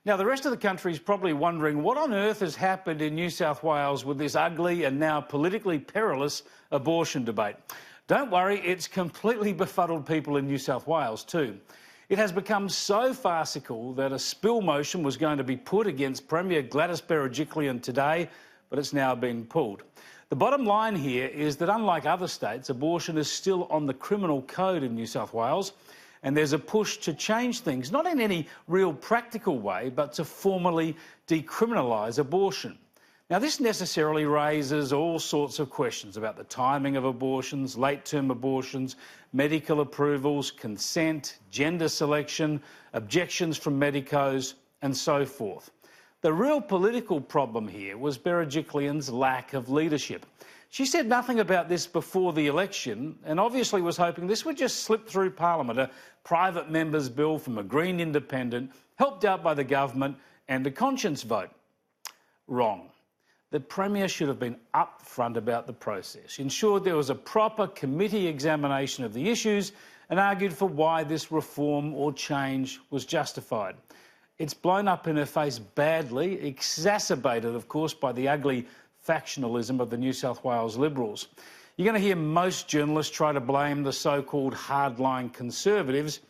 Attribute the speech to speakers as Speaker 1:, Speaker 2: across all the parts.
Speaker 1: Now, the rest of the country is probably wondering what on earth has happened in New South Wales with this ugly and now politically perilous abortion debate. Don't worry, it's completely befuddled people in New South Wales too. It has become so farcical that a spill motion was going to be put against Premier Gladys Berejiklian today, but it's now been pulled. The bottom line here is that unlike other states, abortion is still on the criminal code in New South Wales, and there's a push to change things, not in any real practical way, but to formally decriminalise abortion. Now, this necessarily raises all sorts of questions about the timing of abortions, late-term abortions, medical approvals, consent, gender selection, objections from medicos, and so forth. The real political problem here was Berejiklian's lack of leadership. She said nothing about this before the election and obviously was hoping this would just slip through Parliament, a private member's bill from a Green independent, helped out by the government, and a conscience vote. Wrong. The Premier should have been upfront about the process, ensured there was a proper committee examination of the issues and argued for why this reform or change was justified. It's blown up in her face badly, exacerbated, of course, by the ugly factionalism of the New South Wales Liberals. You're going to hear most journalists try to blame the so-called hardline Conservatives,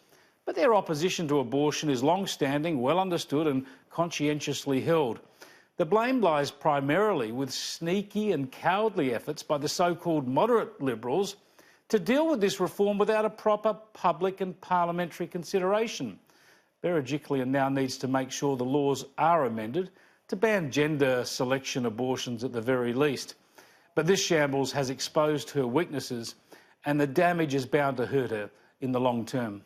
Speaker 1: but their opposition to abortion is long-standing, well understood and conscientiously held. The blame lies primarily with sneaky and cowardly efforts by the so-called moderate Liberals to deal with this reform without a proper public and parliamentary consideration. Berejiklian now needs to make sure the laws are amended to ban gender selection abortions at the very least. But this shambles has exposed her weaknesses and the damage is bound to hurt her in the long term.